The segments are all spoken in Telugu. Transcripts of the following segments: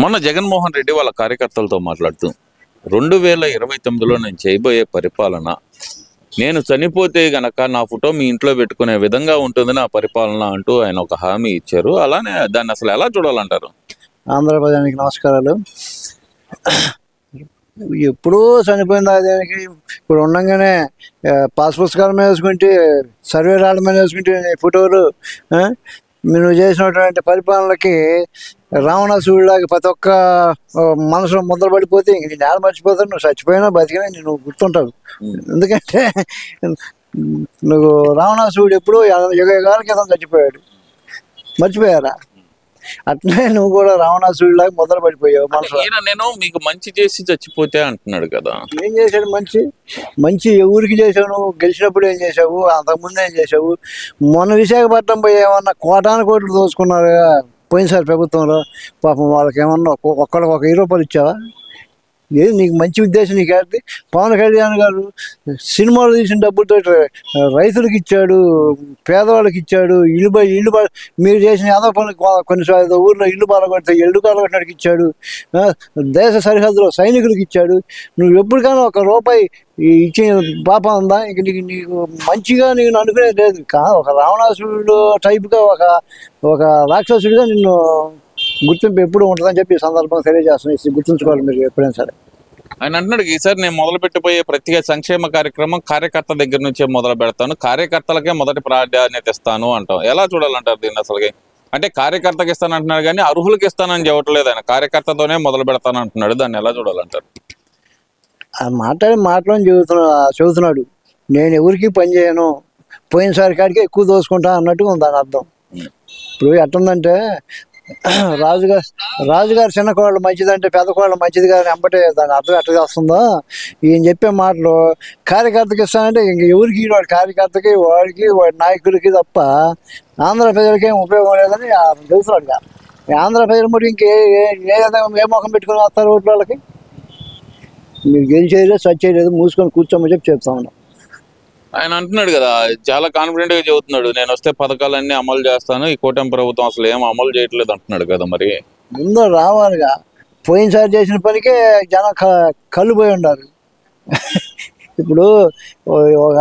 మొన్న జగన్మోహన్ రెడ్డి వాళ్ళ కార్యకర్తలతో మాట్లాడుతూ 2029లో నేను చేయబోయే పరిపాలన, నేను చనిపోతే గనక నా ఫోటో మీ ఇంట్లో పెట్టుకునే విధంగా ఉంటుంది నా పరిపాలన అంటూ ఆయన ఒక హామీ ఇచ్చారు. అలానే దాన్ని అసలు ఎలా చూడాలంటారు? ఆంధ్రప్రదేశ్కి నమస్కారాలు. ఎప్పుడూ చనిపోయిన దానికి ఇప్పుడు ఉండగానే పాస్ పుస్తకాల మీద వేసుకుంటే, సర్వే రాళ్ళ మీద వేసుకుంటే ఫోటోలు, నువ్వు చేసినటువంటి పరిపాలనకి రావణాసుడిలాగా ప్రతి ఒక్క మనసులో ముద్ర పడిపోతే ఇంక నేను నేల మర్చిపోతాను. నువ్వు చచ్చిపోయినా బతికినా నేను గుర్తుంటావు. ఎందుకంటే నువ్వు రావణాసుడు ఎప్పుడూ యుగాల క్రితం చచ్చిపోయాడు, మర్చిపోయారా? అట్లనే నువ్వు కూడా రావణాసుడిలాగా ముద్ర పడిపోయావు మనసులో. నేను మీకు మంచి చేసి చచ్చిపోతే అంటున్నాడు కదా. ఏం చేశాడు మంచి? మంచి ఎవరికి చేసావు? నువ్వు గెలిచినప్పుడు ఏం చేసావు? అంతకుముందు ఏం చేసావు? మొన్న విశాఖపట్నం పోయి ఏమన్నా కోటాను కోట్లు దోచుకున్నారు పోయినసారి ప్రభుత్వంలో. పాపం వాళ్ళకి ఏమన్నా ఒక్కడికి ఒక ₹1 ఇచ్చావా? ఏది నీకు మంచి ఉద్దేశం? నీకు ఏంటి? పవన్ కళ్యాణ్ గారు సినిమాలు తీసిన డబ్బులతో రైతులకు ఇచ్చాడు, పేదవాళ్ళకి ఇచ్చాడు, ఇల్లు మీరు చేసిన యాదవ పనులు కొన్నిసార్లు ఊర్లో ఇల్లు బాలగొడితే ఇల్లు కాలగొట్టడానికి ఇచ్చాడు, దేశ సరిహద్దులో సైనికులకు ఇచ్చాడు. నువ్వు ఎప్పటికైనా ₹1 ఇచ్చిన పాపం ఉందా? ఇంక నీకు మంచిగా నేను అనుకునేది లేదు. ఒక రావణాసుడు టైప్గా ఒక రాక్షసుడిగా నిన్ను గుర్తింపు ఎప్పుడు ఉంటుందని చెప్పి ఈ సందర్భంగా తెలియజేస్తున్నాను. గుర్తుంచుకోవాలి మీరు ఎప్పుడైనా సరే. ఆయన అంటున్నాడు, ఈసారి నేను మొదలు పెట్టబోయే ప్రత్యేక సంక్షేమ కార్యక్రమం కార్యకర్త దగ్గర నుంచే మొదలు పెడతాను, కార్యకర్తలకే మొదటి ప్రాధాన్యత ఇస్తాను అంటాం. ఎలా చూడాలంటారు దీన్ని అసలుకి? అంటే కార్యకర్తకి ఇస్తాను అంటున్నాడు కానీ అర్హులకి ఇస్తానని చెప్పట్లేదు ఆయన. కార్యకర్తతోనే మొదలు పెడతాను అంటున్నాడు. దాన్ని ఎలా చూడాలంటారు? ఆ మాటలను చెబుతున్నాడు. నేను ఎవరికి పని చేయను, పోయినసారి కాడికి ఎక్కువ దోసుకుంటా అన్నట్టుగా ఉంది దాని అర్థం. ఇప్పుడు ఎట్టుందంటే రాజుగారు చిన్న కోళ్ళు మంచిదంటే పెద్ద కోళ్ళు మంచిది కానీ ఎంబటే దాని అర్థం ఎట్టగా వస్తుందో ఈయన చెప్పే మాటలు. కార్యకర్తకి ఇస్తానంటే ఇంక ఎవరికి వాడి కార్యకర్తకి వాడికి వాడి నాయకులకి తప్ప ఆంధ్ర ప్రజలకి ఏం ఉపయోగం లేదని తెలుస్తున్నాడు. ఆంధ్ర ప్రజలు మరి ఇంకే ఏ ముఖం పెట్టుకుని వస్తారు ఓట్ల వాళ్ళకి? మీరు గెలిచేయలేదు, సచ్చేయలేదు, మూసుకొని కూర్చోమని చెప్తా ఉన్నాం. ఆయన అంటున్నాడు కదా, చాలా కాన్ఫిడెంట్ గా చెబుతున్నాడు, నేను వస్తే పథకాలన్నీ అమలు చేస్తాను, ఈ కూటమి ప్రభుత్వం అసలు ఏం అమలు చేయట్లేదు అంటున్నాడు కదా. మరి ముందు రావాలిగా. పోయినసారి చేసిన పనికే జనం కళ్ళు పోయి ఉండారు. ఇప్పుడు ఒక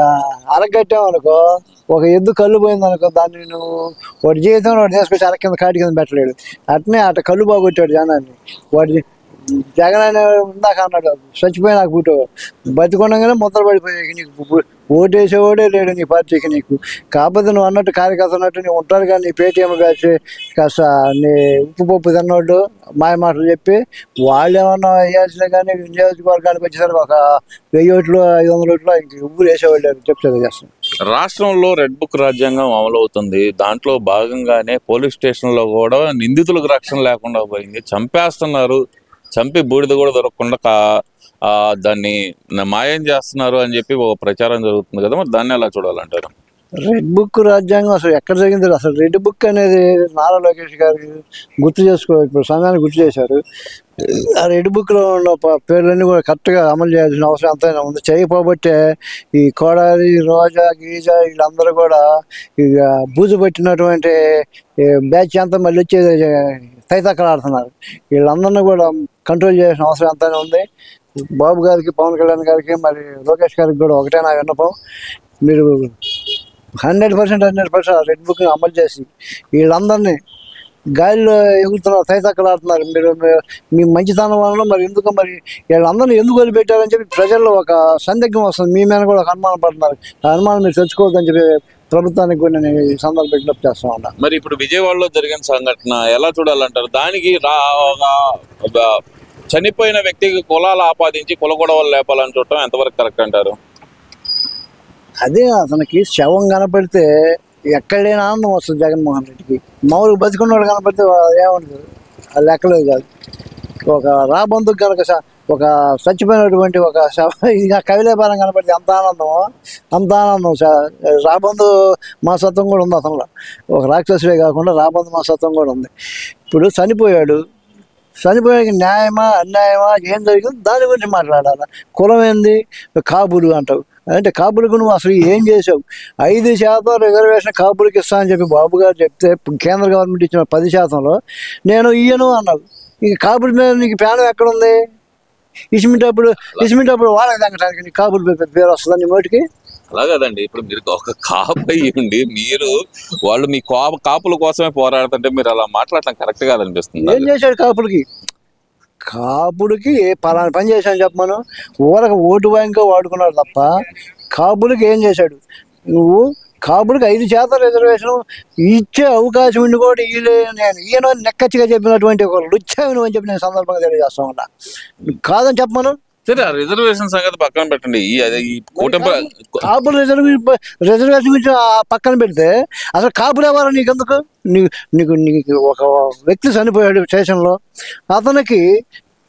అరగట్టామనుకో, ఒక ఎద్దు కళ్ళు పోయింది అనుకో, దాన్ని నువ్వు వాడి జీవితంలో వాడు తీసుకొచ్చి అర కింద కాటి కింద పెట్టలేడు. అట్నే కళ్ళు బాగొట్టాడు జనాన్ని. వాడి జగన్ అనే ఇందాక అన్నాడు, చచ్చిపోయినాక పుట్టు బతికొండగానే ముద్ర పడిపోయాయి. నీకు ఓటేసేవాడే లేడు నీ పార్టీకి. నీకు కాకపోతే నువ్వు అన్నట్టు కార్యకర్త అన్నట్టు నువ్వు ఉంటారు కానీ నీ పేటీఎం బ్యాచ్ కాస్త నీ ఉప్పు పప్పు తిన్నోళ్ళు మాయ మాటలు చెప్పి వాళ్ళు ఏమన్నా వేయాల్సిన కానీ నియోజకవర్గానికి వచ్చేసరికి ఒక 1000 ఓట్లు 500 ఓట్లు ఇంక ఊరు వేసేవాళ్ళు చెప్తే చేస్తాను. రాష్ట్రంలో రెడ్ బుక్ రాజ్యాంగం అమలు అవుతుంది. దాంట్లో భాగంగానే పోలీస్ స్టేషన్లో కూడా నిందితులకు రక్షణ లేకుండా పోయింది. చంపేస్తున్నారు, చంపి బూడిద కూడా దొరకకుండా దాన్ని మాయం చేస్తున్నారు అని చెప్పి ఒక ప్రచారం జరుగుతుంది కదా. మరి దాన్ని ఎలా చూడాలంటారు? రెడ్ బుక్ రాజ్యాంగం అసలు ఎక్కడ జరిగింది? అసలు రెడ్ బుక్ అనేది నారా లోకేష్ గారికి ఇప్పుడు సమయాన్ని గుర్తు చేశారు. ఆ రెడ్ బుక్లో ఉన్న పేర్లన్నీ కూడా కరెక్ట్గా అమలు చేయాల్సిన అవసరం ఎంతైనా ఉంది. చేయకపోబట్టే ఈ కోడారి, రోజా, గీజా వీళ్ళందరూ కూడా ఇక బూజు పట్టినటువంటి బ్యాచ్ అంతా మళ్ళీ వచ్చేది తైతక్కలు ఆడుతున్నారు. వీళ్ళందరినీ కూడా కంట్రోల్ చేయాల్సిన అవసరం ఎంతైనా ఉంది. బాబు గారికి, పవన్ కళ్యాణ్ గారికి, మరి లోకేష్ గారికి కూడా ఒకటే నా విన్నపం, మీరు 100% రెడ్ బుక్ అమలు చేసి వీళ్ళందరినీ గాలిలో ఎగురుతున్నారు, తైతక్కలు ఆడుతున్నారు. మీరు మీ మంచితనం వలన మరి ఎందుకు మరి వీళ్ళందరినీ ఎందుకు వదిలిపెట్టారని చెప్పి ప్రజల్లో ఒక సందిగ్ధం వస్తుంది. మీ మీద కూడా ఒక అనుమానం పడుతున్నారు. ఆ అనుమానం మీరు తెచ్చుకోవద్దని చెప్పి ప్రభుత్వానికి కూడా నేను ఈ సందర్భం విజ్ఞప్తి చేస్తా ఉన్నా. మరి ఇప్పుడు విజయవాడలో జరిగిన సంఘటన ఎలా చూడాలంటారు? దానికి చనిపోయిన వ్యక్తికి కులాలు ఆపాదించి కుల గొడవలు లేపాలని చూడటం ఎంతవరకు కరెక్ట్ అంటారు? అదే అతనికి శవం కనపడితే ఎక్కడ లేని ఆనందం వస్తుంది జగన్మోహన్ రెడ్డికి. మామూలుగా బతికున్నవాడు కనపడితే ఏముంటుంది, అది లెక్కలేదు కాదు. ఒక రాబందుకు కనుక ఒక చచ్చిపోయినటువంటి ఒక ఇంకా కవిలేపారం కనపడితే అంత ఆనందం రాబందు మాసత్వం కూడా ఉంది అతనిలో. ఒక రాక్షసుడే కాకుండా రాబందు మాసత్వం కూడా ఉంది. ఇప్పుడు చనిపోయాక న్యాయమా అన్యాయమా ఏం జరిగింది దాని గురించి మాట్లాడాలి. కులం ఏంది? కాపులు అంటావు. అంటే కాపులకు నువ్వు అసలు ఏం చేసావు? 5% రిజర్వేషన్ కాపులకి ఇస్తా అని చెప్పి బాబు గారు చెప్తే కేంద్ర గవర్నమెంట్ ఇచ్చిన 10%లో నేను ఇయ్యను అన్నావు. ఇక కాపుల మీద నీకు ప్రాణం ఎక్కడుంది? ఇసుమిటప్పుడు వాళ్ళకి తగ్గడానికి నీకు కాపుల పేరు వస్తుందా నీ నోటికి? అలా కదండి, ఇప్పుడు మీరు ఒక కాపు అయ్యండి, మీరు వాళ్ళు మీ కాపుల కోసమే పోరాడుతుంటే మీరు అలా మాట్లాడటం కరెక్ట్ కాదనిపిస్తుంది. ఏం చేశాడు కాపులకి పలానా పని చేశాను చెప్పమను. ఊరకు ఓటు బ్యాంక్ వాడుకున్నాడు తప్ప కాపులకి ఏం చేశాడు? నువ్వు కాపులకి 5% రిజర్వేషన్ ఇచ్చే అవకాశం ఉండి కూడా ఈయన నెక్కచ్చిగా చెప్పినటువంటి ఒక లుచ్చావిను అని చెప్పి నేను సందర్భంగా తెలియజేస్తా ఉన్నా. కాదని చెప్పమను. సరే, ఆ రిజర్వేషన్ సంగతి పక్కన పెట్టండి. ఈ కూటమి కాపుల రిజర్వేషన్ గురించి పక్కన పెడితే అసలు కాపులు ఎవరు నీకెందుకు? నీకు ఒక వ్యక్తి చనిపోయాడు స్టేషన్లో, అతనికి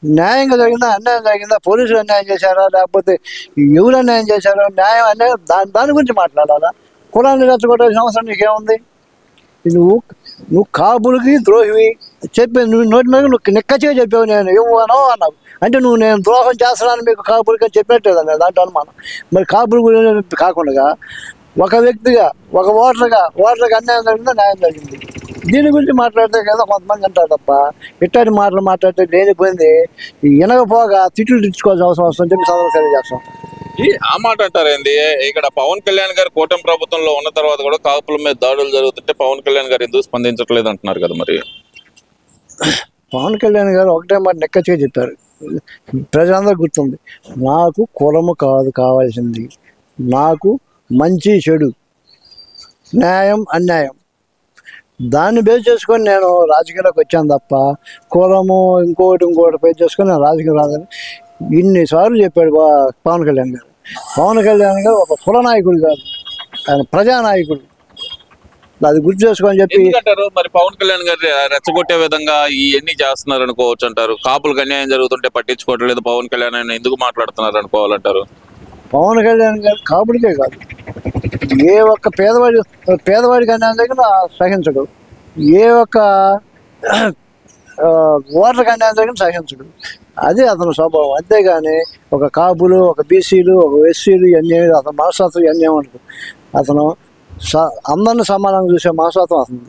న్యాయంగా జరిగిందా అన్యాయం జరిగిందా? పోలీసులు అన్యాయం చేశారా లేకపోతే ఎవరు అన్యాయం చేశారా? న్యాయం అన్యాయం దాని గురించి మాట్లాడాలా? కులాన్ని రెచ్చగొట్టాల్సిన అవసరం నీకేముంది? నువ్వు కాపులకి ద్రోహివి చెప్పి నువ్వు నోటి మీద నువ్వు నిక్కచ్చిగా చెప్పావు. నేను ఇవ్వను అన్నావు అంటే నేను ద్రోహం చేస్తున్నాను మీకు కాపులకి అని చెప్పినట్టేదా దాంట్లో అనుమానం. మరి కాపుల గురించి కాకుండా ఒక వ్యక్తిగా ఒక ఓటర్గా అన్యాయం జరిగిందా న్యాయం జరిగింది దీని గురించి మాట్లాడితే కదా కొంతమంది అంటారు తప్ప ఇట్లాంటి మాటలు మాట్లాడితే లేనిపోయింది వినకపోగా తిట్లు తెచ్చుకోవాల్సిన అవసరం వస్తుందని చెప్పి సదరు తెలియజేస్తాం. ఆ మాట అంటారేంది? ఇక్కడ పవన్ కళ్యాణ్ గారు కూటమి ప్రభుత్వంలో ఉన్న తర్వాత కూడా కాపుల మీద దాడులు జరుగుతుంటే పవన్ కళ్యాణ్ గారు ఎందుకు స్పందించట్లేదు అంటున్నారు కదా. మరి పవన్ కళ్యాణ్ గారు ఒకటే మాట నెక్కచ్చిగా చెప్పారు, ప్రజలందరూ గుర్తుంది, నాకు కులము కాదు కావాల్సింది, నాకు మంచి చెడు న్యాయం అన్యాయం దాన్ని బేస్ చేసుకొని నేను రాజకీయాల్లోకి వచ్చాను తప్ప కులము ఇంకోటి బేస్ చేసుకొని నేను రాజకీయం రాదని ఇన్నిసార్లు చెప్పాడు పవన్ కళ్యాణ్ గారు. పవన్ కళ్యాణ్ గారు ఒక కుల నాయకుడు కాదు, ఆయన ప్రజానాయకుడు. అది గుర్తు చేసుకొని చెప్పి అంటారు. మరి పవన్ కళ్యాణ్ గారు రెచ్చగొట్టే విధంగా ఇవన్నీ చేస్తున్నారు అనుకోవచ్చు అంటారు. కాపులకు అన్యాయం జరుగుతుంటే పట్టించుకోవట్లేదు పవన్ కళ్యాణ్ ఆయన ఎందుకు మాట్లాడుతున్నారు అనుకోవాలంటారు. పవన్ కళ్యాణ్ గారు కాపుడికే కాదు, ఏ ఒక్క పేదవాడికి అన్యాయం జరిగినా సహించడు, ఏ ఒక్క ఓటర్కి అన్యాయం జరిగిన సహించడు. అది అతని స్వభావం. అంతేగాని ఒక కాపులు ఒక బీసీలు ఒక ఎస్సీలు ఇవన్నీ అతను మనస్తత్వం ఇవన్నీ ఉండదు. అతను అందరిని సమానంగా చూసే మనస్తత్వం అతను.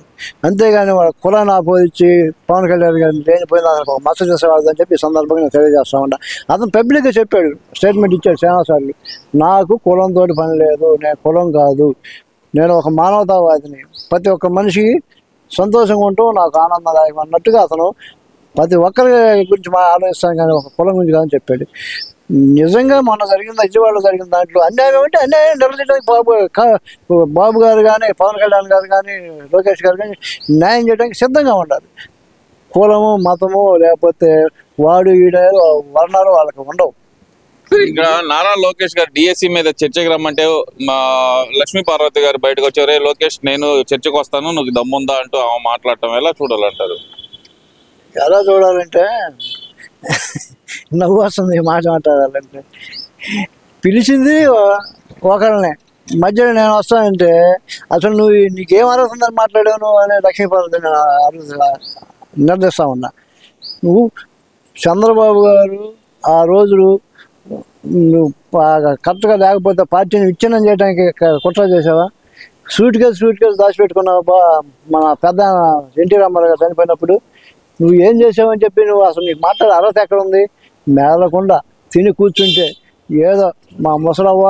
అంతేగాని వాళ్ళ కులాన్ని ఆపోదించి పవన్ కళ్యాణ్ గారిని లేనిపోయింది అతనికి ఒక మచ్చ చేసేవాడు అని చెప్పి ఈ సందర్భంగా నేను తెలియజేస్తా ఉంటా. అతను పబ్లిక్గా చెప్పాడు, స్టేట్మెంట్ ఇచ్చాడు చాలాసార్లు, నాకు కులంతో పని లేదు, నేను కులం కాదు, నేను ఒక మానవతావాదిని, ప్రతి ఒక్క మనిషికి సంతోషంగా ఉంటూ నాకు ఆనందదాయకం అన్నట్టుగా అతను ప్రతి ఒక్కరి గురించి ఆలోచిస్తాను కానీ ఒక కులం గురించి కాదని చెప్పాడు. నిజంగా మొన్న విజయవాడలో జరిగిన దాంట్లో అన్యాయం అంటే అన్యాయం నిలదీయడానికి బాబు గారు కానీ పవన్ కళ్యాణ్ గారు కానీ లోకేష్ గారు కానీ న్యాయం చేయడానికి సిద్ధంగా ఉండాలి. కులము మతము లేకపోతే వాడు ఈడ వర్ణాలు వాళ్ళకి ఉండవు. ఇక్కడ నారా లోకేష్ గారు డిఎస్సి మీద చర్చకు రమ్మంటే మా లక్ష్మీ పార్వతి గారు బయటకు వచ్చారు, లోకేష్ నేను చర్చకు వస్తాను నువ్వు దమ్ముందా అంటూ ఆమె మాట్లాడటం ఎలా చూడాలంటారు? ఎలా చూడాలంటే నవ్వు వస్తుంది ఈ మాట మాట్లాడాలంటే. పిలిచింది ఒకరినే, మధ్యలో నేను వస్తానంటే అసలు నీకేం అర్హతుందని మాట్లాడావు నువ్వు అనే లక్ష్మీపార్వతి నిర్దేశిస్తా ఉన్నా. నువ్వు చంద్రబాబు గారు ఆ రోజులు నువ్వు కరెక్ట్గా లేకపోతే పార్టీని విచ్ఛిన్నం చేయడానికి కుట్ర చేసావా? సూట్ కేసు దాచిపెట్టుకున్నావా? మన పెద్ద ఎన్టీ రామారావు గారు చనిపోయినప్పుడు నువ్వు ఏం చేసావని చెప్పి నువ్వు అసలు నీకు మాట్లాడే అర్హత ఎక్కడ ఉంది? మేలకుండా తిని కూర్చుంటే ఏదో మా ముసలవ్వ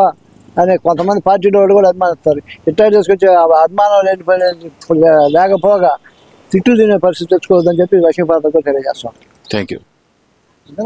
అనే కొంతమంది పార్టీలో వాళ్ళు కూడా అభిమానిస్తారు. ఇట్లా చేసుకొచ్చే అభిమానం లేకపోగా తిట్లు తినే పరిస్థితి తెచ్చుకోవద్దని చెప్పి లక్ష్మీపార్వతితో తెలియజేస్తాం. Thank you.